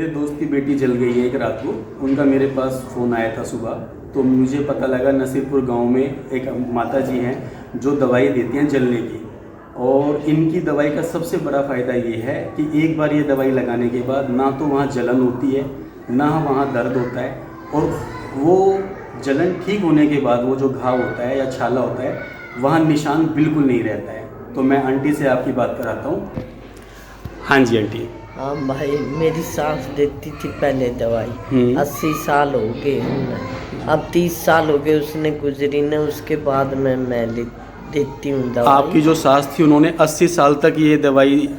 मेरे दोस्त की बेटी जल गई है एक रात को। उनका मेरे पास फ़ोन आया था सुबह, तो मुझे पता लगा नसीरपुर गांव में एक माता जी हैं जो दवाई देती हैं जलने की। और इनकी दवाई का सबसे बड़ा फ़ायदा ये है कि एक बार ये दवाई लगाने के बाद ना तो वहाँ जलन होती है, ना वहाँ दर्द होता है, और वो जलन ठीक होने के बाद वो जो घाव होता है या छाला होता है वहाँ निशान बिल्कुल नहीं रहता है। तो मैं आंटी से आपकी बात कराता हूँ। हाँ जी आंटी। हाँ भाई, मेरी सास देती थी पहले दवाई। 80 साल हो गए उन्हें, अब 30 साल हो गए उसने गुजरी ने, उसके बाद में मैं देती हूँ दवाई। आपकी जो सास थी उन्होंने 80 साल तक ये दवाई,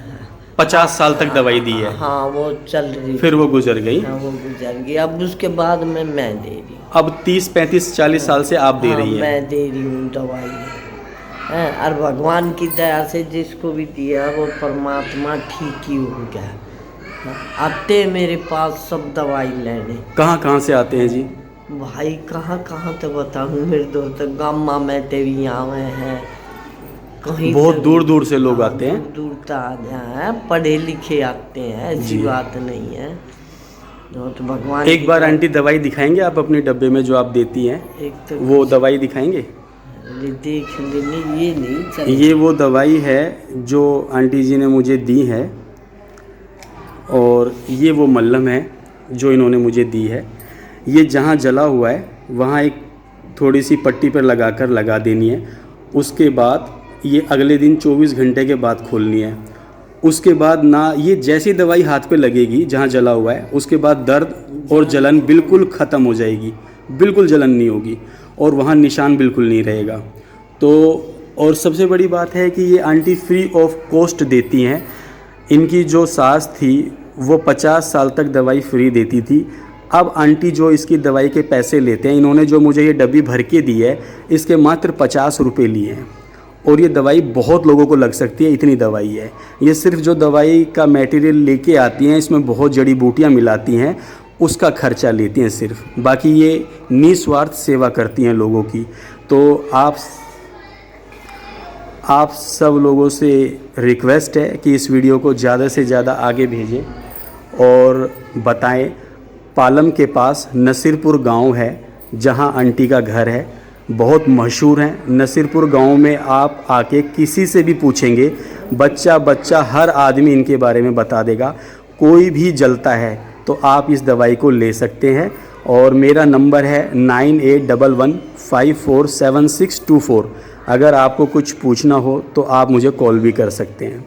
50 साल तक दवाई दी है। हाँ, वो चल रही, फिर वो गुजर गई। हाँ, वो गुजर गई। अब उसके बाद में मैं दे रही हूँ। अब 30, 35, 40 साल से आप दे रही हैं। मैं दे रही हूँ दवाई है। और भगवान की दया से जिसको भी दिया वो परमात्मा ठीक ही हो गया। आते मेरे पास सब दवाई लेने। कहाँ से आते हैं जी? भाई कहाँ तो बताऊँ, मेरे दोस्त गामा में भी आवे हैं, कहीं बहुत दूर दूर से लोग आते हैं। दूर तक आ जाए, पढ़े लिखे आते हैं, ऐसी बात नहीं है। तो भगवान एक बार आंटी दवाई दिखाएंगे आप अपने डब्बे में जो आप देती हैं? एक तो वो दवाई दिखाएंगे? देख लेने, ये नहीं चल। ये वो दवाई है जो आंटी जी ने मुझे दी है, और ये वो मल्हम है जो इन्होंने मुझे दी है। ये जहाँ जला हुआ है वहाँ एक थोड़ी सी पट्टी पर लगा देनी है। उसके बाद ये अगले दिन 24 घंटे के बाद खोलनी है। उसके बाद ना, ये जैसी दवाई हाथ पे लगेगी जहाँ जला हुआ है, उसके बाद दर्द और जलन बिल्कुल ख़त्म हो जाएगी, बिल्कुल जलन नहीं होगी और वहाँ निशान बिल्कुल नहीं रहेगा। तो और सबसे बड़ी बात है कि ये आंटी फ्री ऑफ कॉस्ट देती हैं। इनकी जो सास थी वो 50 साल तक दवाई फ्री देती थी। अब आंटी जो इसकी दवाई के पैसे लेते हैं, इन्होंने जो मुझे ये डब्बी भर के दी है, इसके मात्र 50 रुपये लिए हैं। और ये दवाई बहुत लोगों को लग सकती है, इतनी दवाई है। ये सिर्फ जो दवाई का मटेरियल लेके आती हैं, इसमें बहुत जड़ी बूटियाँ मिलाती हैं, उसका खर्चा लेती हैं सिर्फ। बाकी ये निस्वार्थ सेवा करती हैं लोगों की। तो आप सब लोगों से रिक्वेस्ट है कि इस वीडियो को ज़्यादा से ज़्यादा आगे भेजें और बताएं। पालम के पास नसीरपुर गांव है जहां आंटी का घर है, बहुत मशहूर हैं। नसीरपुर गांव में आप आके किसी से भी पूछेंगे, बच्चा हर आदमी इनके बारे में बता देगा। कोई भी जलता है तो आप इस दवाई को ले सकते हैं। और मेरा नंबर है 9811547624। अगर आपको कुछ पूछना हो तो आप मुझे कॉल भी कर सकते हैं।